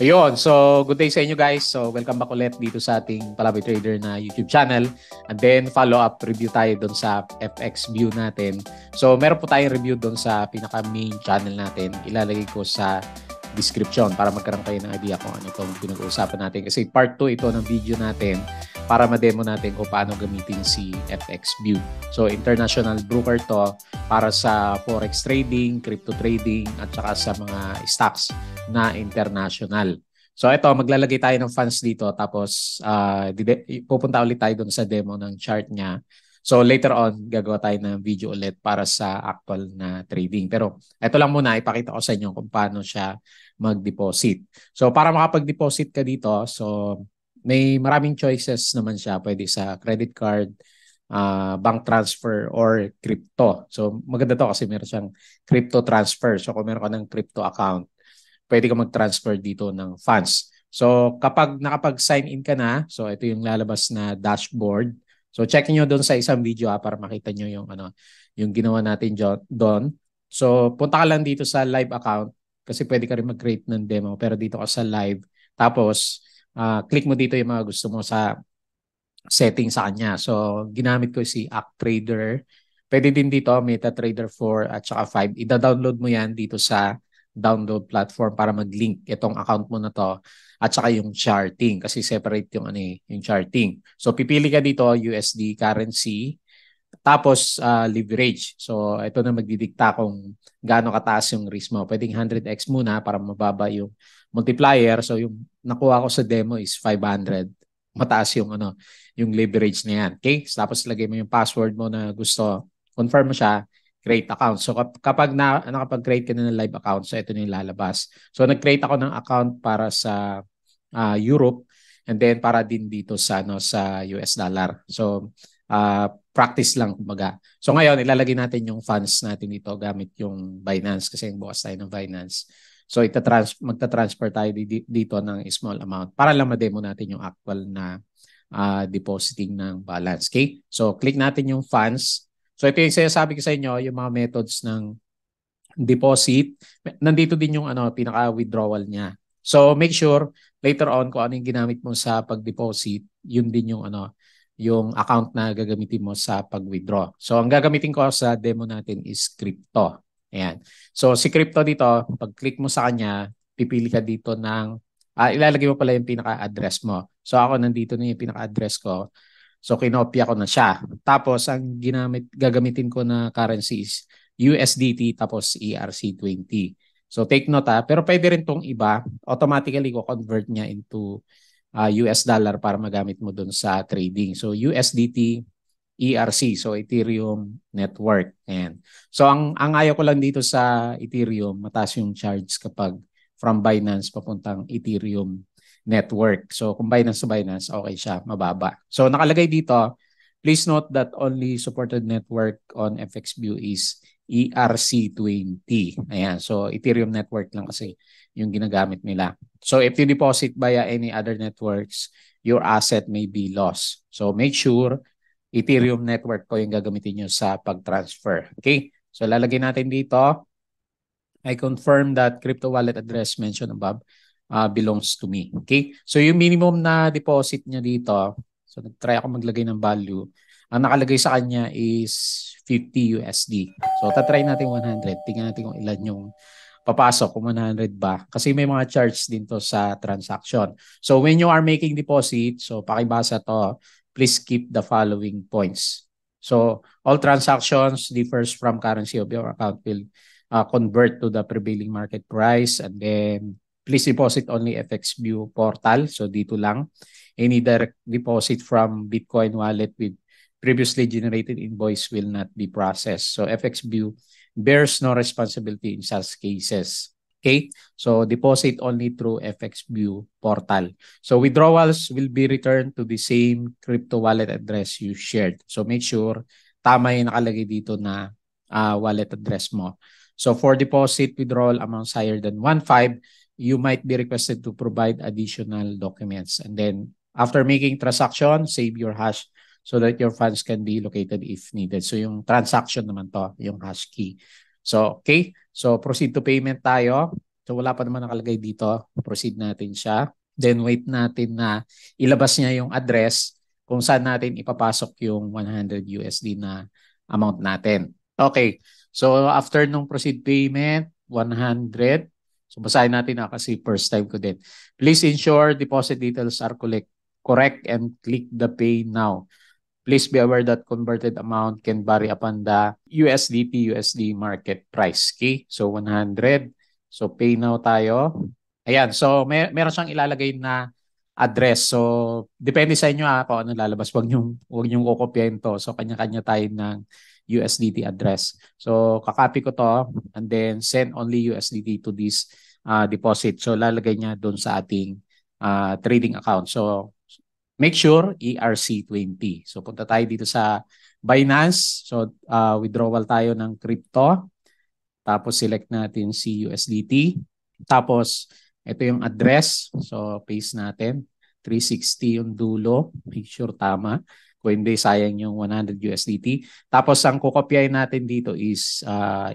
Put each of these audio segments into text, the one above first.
Ayun, so good day sa inyo guys. So welcome back ulit dito sa ating Palaboy Trader na YouTube channel. And then follow-up review tayo doon sa FX view natin. So meron po tayong review doon sa pinaka-main channel natin. Ilalagay ko sa description para magkaroon kayo ng idea kung ano itong pinag-uusapan natin. Kasi part 2 ito ng video natin para ma-demo natin kung paano gamitin si FX View. So international broker to para sa forex trading, crypto trading at saka sa mga stocks na international. So ito, maglalagay tayo ng funds dito tapos pupunta ulit tayo doon sa demo ng chart niya. So later on, gagawa tayo ng video ulit para sa actual na trading. Pero ito lang muna, ipakita ko sa inyo kung paano siya mag-deposit. So para makapag-deposit ka dito, so may maraming choices naman siya. Pwede sa credit card, bank transfer, or crypto. So maganda to kasi meron siyang crypto transfer. So kung meron ka ng crypto account, pwede ka mag-transfer dito ng funds. So kapag nakapag-sign in ka na, so ito yung lalabas na dashboard. So check niyo doon sa isang video para makita niyo yung yung ginawa natin doon. So punta ka lang dito sa live account kasi pwede ka rin mag-create ng demo pero dito ka sa live. Tapos click mo dito yung mga gusto mo sa setting sa kanya. So ginamit ko si ActTrader. Pwede din dito MetaTrader 4 at saka 5. Ida-download mo yan dito sa download platform para mag-link itong account mo na to at saka yung charting kasi separate yung yung charting. So pipili ka dito USD currency tapos leverage. So ito na magdidikta kung gaano kataas yung risk mo. Pwedeng 100x muna para mababa yung multiplier. So yung nakuha ko sa demo is 500. Mataas yung yung leverage na yan. Okay? So, tapos lagay mo yung password mo na gusto. Confirm mo siya, create account. So kapag nakapag-create ka na ng live account, so ito na yung lalabas. So nag-create ako ng account para sa Europe and then para din dito sa sa US dollar. So practice lang kumbaga. So ngayon ilalagay natin yung funds natin dito gamit yung Binance kasi yung bukas tayo ng Binance. So magta-transfer tayo dito ng small amount para lang ma-demo natin yung actual na depositing ng balance. Okay? So click natin yung funds. So ito yung sinasabi ko sa inyo, yung mga methods ng deposit. Nandito din yung pinaka-withdrawal niya. So make sure later on kung ano yung ginamit mo sa pag-deposit, yun din yung yung account na gagamitin mo sa pag-withdraw. So ang gagamitin ko sa demo natin is crypto. Ayan. So si crypto dito, pag-click mo sa kanya, pipili ka dito ng ilalagay mo pala yung pinaka-address mo. So ako nandito na yung pinaka-address ko. So kinopya ko na siya. Tapos ang gagamitin ko na currency is USDT tapos ERC20. So take note pero pwede rin tong iba. Automatically ko convert niya into US dollar para magamit mo dun sa trading. So USDT, ERC, so Ethereum Network. Ayan. So ang ayaw ko lang dito sa Ethereum, mataas yung charge kapag from Binance papuntang Ethereum Network. So kung Binance to Binance, okay siya, mababa. So nakalagay dito, please note that only supported network on FXView is ERC20. Ayan, so Ethereum Network lang kasi yung ginagamit nila. So if you deposit via any other networks, your asset may be lost. So make sure Ethereum network ko yung gagamitin nyo sa pag-transfer. Okay? So lalagay natin dito. I confirm that crypto wallet address mentioned above belongs to me. Okay? So yung minimum na deposit niya dito, so nag-try ako maglagay ng value. Ang nakalagay sa kanya is 50 USD. So tatry natin 100. Tingnan natin kung ilan yung papasok kung 100 ba. Kasi may mga charge din to sa transaction. So when you are making deposit, so pakibasa to, please keep the following points. So all transactions differs from currency of your account will convert to the prevailing market price and then please deposit only FXView portal. So dito lang. Any direct deposit from Bitcoin wallet with previously generated invoice will not be processed. So FXView bears no responsibility in such cases. Okay? So deposit only through FXView portal. So withdrawals will be returned to the same crypto wallet address you shared. So make sure tama yung nakalagay dito na wallet address mo. So for deposit withdrawal amounts higher than 1.5, you might be requested to provide additional documents. And then after making transaction, save your hash so that your funds can be located if needed. So yung transaction naman to, yung hash key. So okay, so proceed to payment tayo. So wala pa naman nakalagay dito. Proceed natin siya. Then wait natin na ilabas niya yung address kung saan natin ipapasok yung 100 USD na amount natin. Okay. So after nung proceed payment, 100. So basahin natin na kasi first time ko din. Please ensure deposit details are correct and click the pay now. Please be aware that converted amount can vary upon the USDT/USD market price. Okay? So 100. So pay now tayo. Ayan. So meron siyang ilalagay na address. So depende sa inyo kung ano lalabas. Huwag niyong kukopyahin to. So kanya-kanya tayo ng USDT address. So kakopy ko to and then send only USDT to this deposit. So lalagay niya doon sa ating trading account. So make sure ERC20. So punta tayo dito sa Binance. So withdrawal tayo ng crypto. Tapos select natin si USDT. Tapos ito yung address. So paste natin. 360 yung dulo. Make sure tama. Kung hindi, sayang yung 100 USDT. Tapos ang kukopyahin natin dito is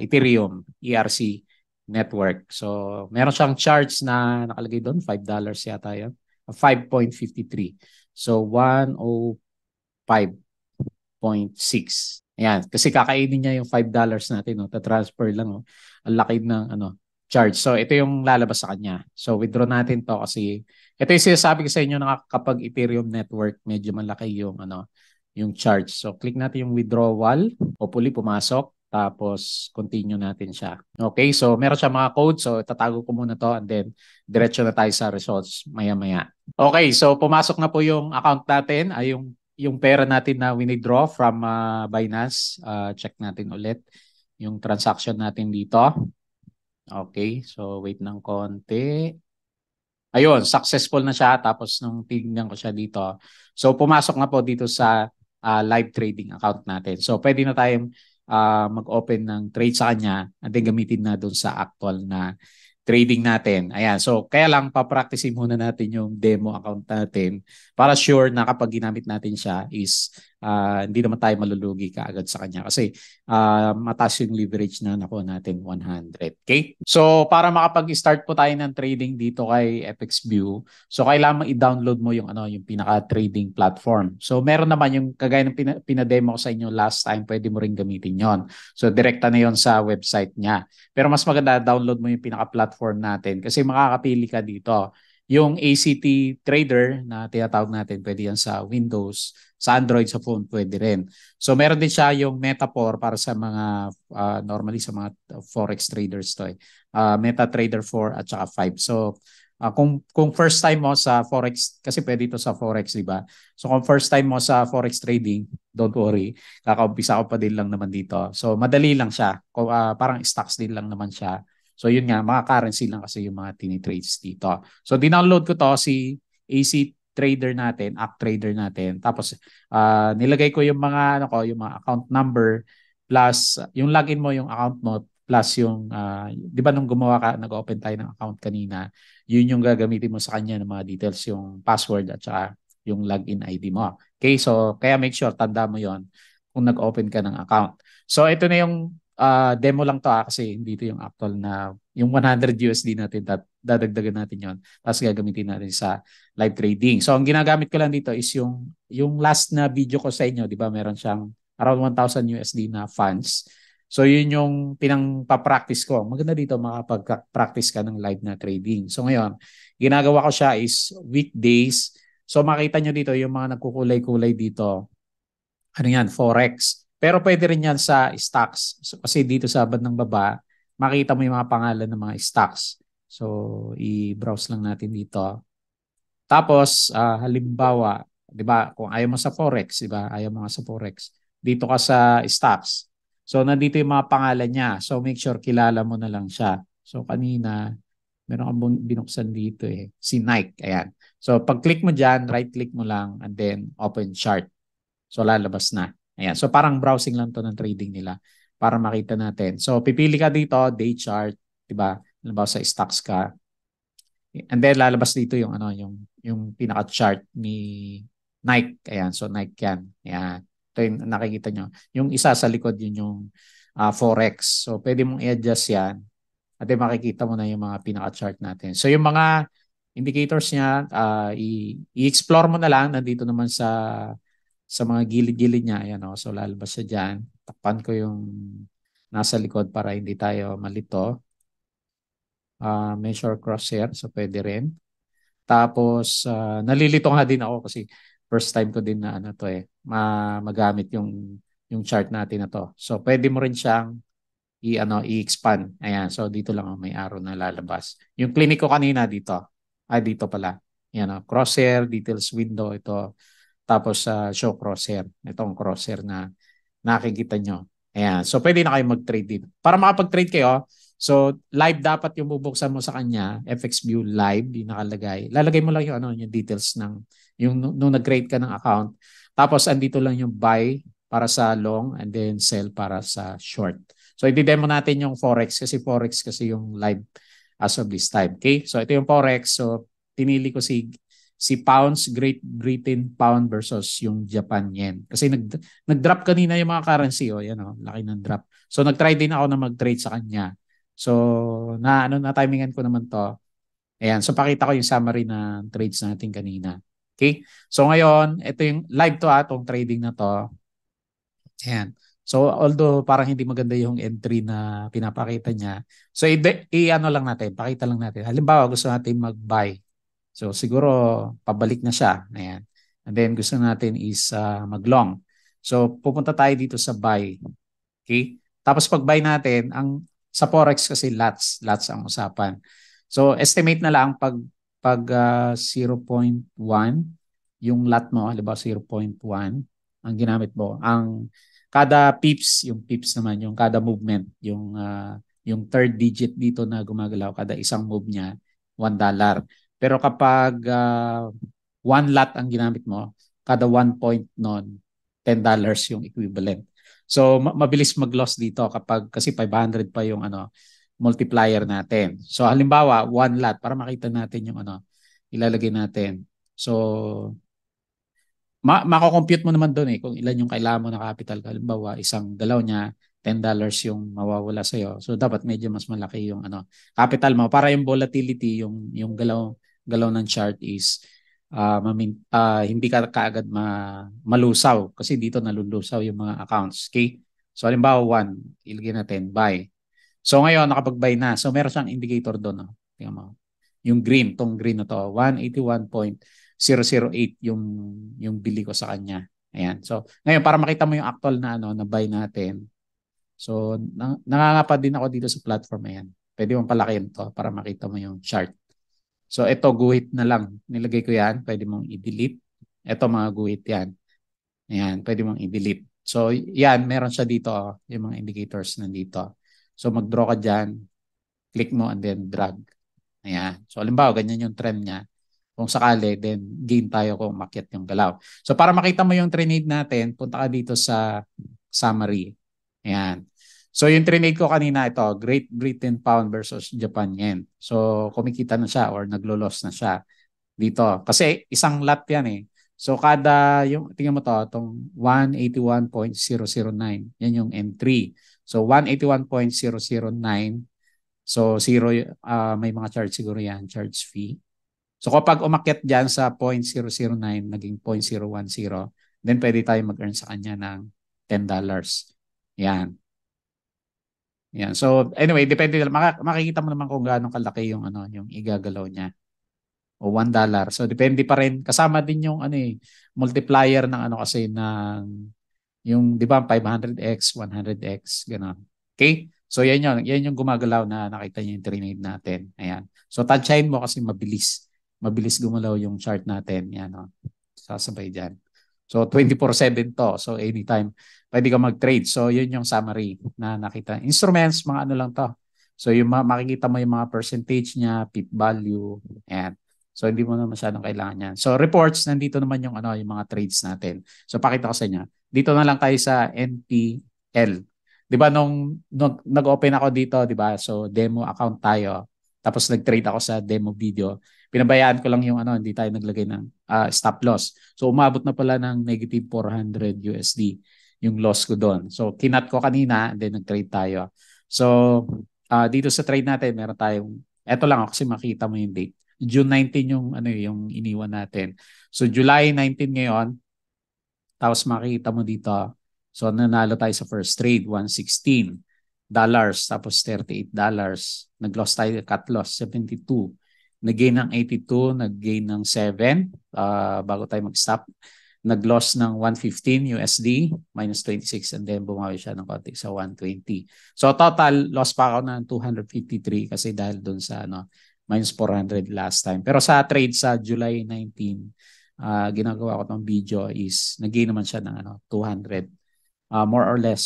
Ethereum ERC network. So meron siyang charge na nakalagay doon. $5 yata yan. 5.53. So 105.6. Ayan, kasi kakainin niya yung $5 natin, no? Ta-transfer lang, no? Ang laki ng charge. So ito yung lalabas sa kanya. So withdraw natin to kasi ito yung sinasabi ko sa inyo na kapag Ethereum network, medyo malaki yung charge. So click natin yung withdrawal. Hopefully pumasok. Tapos continue natin siya. Okay, so meron siya mga code. So tatago ko muna to and then diretso na tayo sa results maya-maya. Okay, so pumasok na po yung account natin, ay yung pera natin na withdraw from Binance. Check natin ulit yung transaction natin dito. Okay, so wait ng konti. Ayun, successful na siya. Tapos nung tignan ko siya dito, so pumasok na po dito sa live trading account natin. So pwede na tayong mag-open ng trade sa kanya at then gamitin na doon sa actual na trading natin. Ayan. So, kaya lang papracticein muna natin yung demo account natin para sure na kapag ginamit natin siya is hindi naman tayo malulugi kaagad sa kanya kasi mataas yung leverage na nakuha natin 100. Okay? So, para makapag-start po tayo ng trading dito kay FXView, so kailangan i-download mo yung yung pinaka-trading platform. So, meron naman yung kagaya ng pinademo ko sa inyo last time, pwede mo ring gamitin yon. So, direkta na yon sa website niya. Pero mas maganda, download mo yung pinaka-platform natin kasi makakapili ka dito. Yung ACT Trader na tinatawag natin, pwede yan sa Windows, sa Android, sa phone, pwede rin. So meron din siya yung Metafor para sa mga, normally sa mga Forex traders to. MetaTrader 4 at saka 5. So kung first time mo sa Forex, kasi pwede ito sa Forex, di ba? So kung first time mo sa Forex trading, don't worry, kakaumpisa ko pa din lang naman dito. So madali lang siya. Parang stocks din lang naman siya. So yun nga, mga currency lang kasi yung mga tinitrades dito. So dinownload ko to si AC Trader natin, app trader natin. Tapos nilagay ko yung mga yung mga account number plus yung login mo, yung account mo plus yung 'di ba nung gumawa ka, nag-open tayo ng account kanina, yun yung gagamitin mo sa kanya ng mga details, yung password at saka yung login ID mo. Okay, so kaya make sure tanda mo yon kung nag-open ka ng account. So ito na yung demo lang to kasi dito yung actual na yung 100 USD natin, dadagdagan natin yon tapos gagamitin natin sa live trading. So ang ginagamit ko lang dito is yung last na video ko sa inyo, di ba meron siyang around 1,000 USD na funds. So yun yung pinang-practice ko. Maganda dito makapag-practice ka ng live na trading. So ngayon, ginagawa ko siya is weekdays. So makita nyo dito yung mga nagkukulay-kulay dito. Ano yan? Forex. Pero pwede rin yan sa stocks. So, kasi dito sa bandang baba, makita mo yung mga pangalan ng mga stocks. So, i-browse lang natin dito. Tapos, halimbawa, di ba, kung ayaw mo sa Forex, di ba, ayaw mo nga sa Forex, dito ka sa stocks. So, nandito yung mga pangalan niya. So, make sure kilala mo na lang siya. So, kanina, meron kang binuksan dito si Nike. Ayan. So, pag-click mo dyan, right-click mo lang, and then open chart. So, lalabas na. Ayan. So, parang browsing lang to ng trading nila para makita natin. So, pipili ka dito, day chart, di ba? Halimbawa sa stocks ka. And then, lalabas dito yung yung pinaka-chart ni Nike. Ayan. So, Nike yan. Ayan. Ito yung nakikita nyo. Yung isa sa likod, yun yung Forex. So, pwede mong i-adjust yan. at then makikita mo na yung mga pinaka-chart natin. So yung mga indicators niya, i-explore mo na lang. Nandito naman sa mga gilid-gilid niya. Ayan, oh. So lalabas siya dyan. Takpan ko yung nasa likod para hindi tayo malito. Measure crosshair. So pwede rin. Tapos nalilito nga din ako kasi first time ko din na ano to magamit yung chart natin na to. So pwede mo rin siyang i-expand. Ayan, so dito lang may arrow na lalabas. Yung clinic ko kanina dito. Dito pala. Ayan, crosshair, details window ito. Tapos show crosshair. Itong crosshair na nakikita nyo. Ayan, so pwede na kayo mag-trade dito. Para makapag-trade kayo, so live dapat yung bubuksan mo sa kanya, FX View Live, yung nakalagay. Lalagay mo lang yung details ng yung nung nag-create ka ng account. Tapos andito lang yung buy para sa long and then sell para sa short. So i-demo natin yung Forex kasi yung live as of this time. Okay? So ito yung Forex. So pinili ko si pounds, Great Britain pound versus yung Japan yen. Kasi nag-drop kanina yung mga currency. Yan laki ng drop. So nag-try din ako na mag-trade sa kanya. So na timingan ko naman to. Ayan, so pakita ko yung summary ng trades natin kanina. Okay? So ngayon, ito yung live to itong trading na to. Ayan. So although parang hindi maganda yung entry na pinapakita niya. So i-ano lang natin, pakita lang natin. Halimbawa gusto natin mag-buy. So siguro pabalik na siya. Ayan. And then gusto natin is mag-long. So pupunta tayo dito sa buy. Okay? Tapos pag buy natin, sa Forex kasi lots ang usapan. So estimate na lang pag 0.1 yung lot mo, halimbawa 0.1 ang ginamit mo. Ang kada pips, yung pips naman, yung kada movement, yung third digit dito na gumagalaw, kada isang move niya, $1. Pero kapag one lot ang ginamit mo, kada 1 point nun, $10 yung equivalent. So mabilis mag-loss dito kasi 500 pa yung multiplier natin. So halimbawa, one lot para makita natin yung ilalagay natin. So mako-compute mo naman doon kung ilan yung kailangan mo na capital. Halimbawa, isang galaw niya, $10 yung mawawala sa iyo. So dapat medyo mas malaki yung capital mo para yung volatility, yung galaw ng chart is hindi ka kaagad malusaw kasi dito nalulusaw yung mga accounts. Okay? So halimbawa 1, ilagay natin buy. So ngayon nakapag-buy na. So meron siyang indicator doon. Tingnan mo. Yung green, tong green na to, 181.008 yung bili ko sa kanya. Ayan. So ngayon para makita mo yung actual na na buy natin. So nangangapa din ako dito sa platform ayan. Pwede mong palakihin to para makita mo yung chart. So ito guhit na lang. Nilagay ko yan. Pwede mong i-delete. Ito mga guhit yan. Ayan. Pwede mong i-delete. So yan. Meron siya dito. Yung mga indicators nandito. So mag-draw ka dyan. Click mo and then drag. Ayan. So halimbawa ganyan yung trend niya. Kung sakali, then gain tayo kung umakyat yung galaw. So para makita mo yung trade natin, punta ka dito sa summary. Ayan. So yung trade ko kanina ito, Great Britain pound versus Japan yen. So kumikita na siya or naglo-loss na siya dito. Kasi isang lot yan So tingnan mo to, itong 181.009. Yan yung entry. So 181.009. So zero, may mga charge siguro yan, charge fee. So kapag umakyat dyan sa 0.009, naging 0.010, then pwede tayo mag-earn sa kanya ng $10. Yan. Yan. So anyway, depende makikita mo naman kung gaano kalaki yung yung igagalaw niya. O $1. So depende pa rin kasama din yung multiplier ng kasi ng yung 'di ba 500x, 100x, gano'n. Okay? So yan yung gumagalaw na nakita niyo yung trade natin. Ayan. So tansyahin mo kasi mabilis. Mabilis gumalaw yung chart natin. Yan sasabay diyan. So 24/7 to. So anytime pwede ka mag-trade. So yun yung summary na nakita. Instruments, mga lang to. So yung makikita mo yung mga percentage niya, pip value, and so hindi mo na masyadong kailangan yan. So reports, nandito naman yung yung mga trades natin. So pakita ko sa inyo. Dito na lang tayo sa NPL. 'Di ba nung nag-open ako dito, 'di ba? So demo account tayo. Tapos nag-trade ako sa demo video. Pinabayaan ko lang yung hindi tayo naglagay ng stop loss. So umabot na pala ng negative 400 USD yung loss ko doon. So kinat ko kanina and then nag-trade tayo. So dito sa trade natin, meron tayong, eto lang kasi makita mo yung date. June 19 yung, ano, yung iniwan natin. So, July 19 ngayon, tapos makikita mo dito, so nanalo tayo sa first trade, $116. Tapos $38. Nag-loss tayo, cut loss, 72. Nag-gain ng 82, nag-gain ng 7 bago tayo mag-stop. Nag-loss ng 115 USD, minus 26, and then bumawi siya ng konti sa 120. So total, loss pa ako ng 253 kasi dahil doon sa ano, minus 400 last time. Pero sa trade sa July 19, ginagawa ko ng video is nag-gain naman siya ng ano, 200. More or less,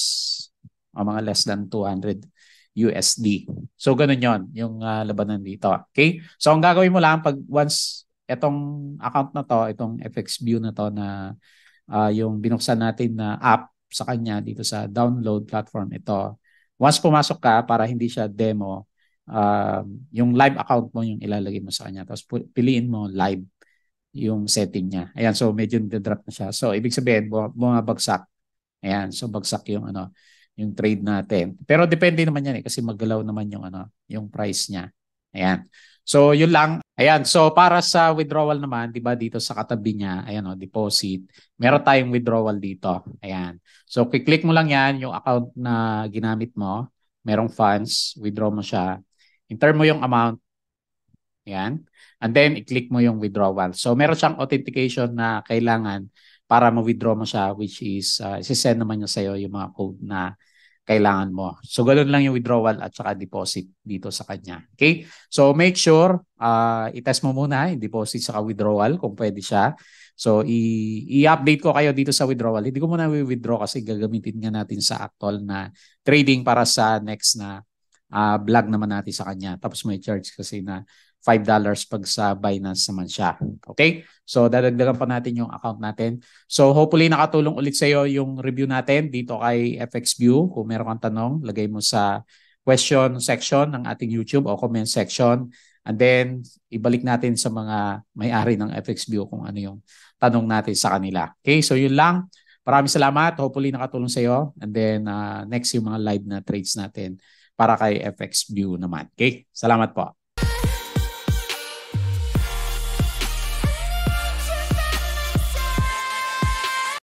mga less than 200 USD. So, ganun yon yung labanan dito. Okay? So, ang gagawin mo lang pag once itong account na to, itong FX View na to na yung binuksan natin na app sa kanya dito sa download platform ito. Once pumasok ka, para hindi siya demo, yung live account mo yung ilalagay mo sa kanya. Tapos piliin mo live yung setting niya. Ayan, so medyo nag-drop na siya. So, ibig sabihin, bumabagsak. Ayan, so bagsak yung ano, yung trade natin. Pero depende naman yan kasi maggalaw naman yung ano, yung price niya. Ayan. So, yun lang. Ayan, so para sa withdrawal naman, 'di ba dito sa katabi niya, ayan oh, deposit, meron tayong withdrawal dito. Ayan. So, click mo lang 'yan, yung account na ginamit mo, merong funds, withdraw mo siya. Enter mo yung amount. Ayan. And then, i-click mo yung withdrawal. So, meron siyang authentication na kailangan para ma-withdraw mo siya, which is, isi-send naman niya sa'yo yung mga code na kailangan mo. So, ganoon lang yung withdrawal at saka deposit dito sa kanya. Okay? So, make sure, i-test mo muna yung deposit saka withdrawal kung pwede siya. So, i-update ko kayo dito sa withdrawal. Hindi ko muna withdraw kasi gagamitin nga natin sa actual na trading para sa next na vlog naman natin sa kanya. Tapos may charge kasi na $5 pag sa Binance naman siya. Okay? So, dadagdagan pa natin yung account natin. So, hopefully nakatulong ulit sa iyo yung review natin dito kay FXView. Kung meron kang tanong, lagay mo sa question section ng ating YouTube o comment section. And then, ibalik natin sa mga may-ari ng FXView kung ano yung tanong natin sa kanila. Okay? So, yun lang. Maraming salamat. Hopefully nakatulong sa iyo. And then, next yung mga live na trades natin para kay FXView naman. Okay? Salamat po.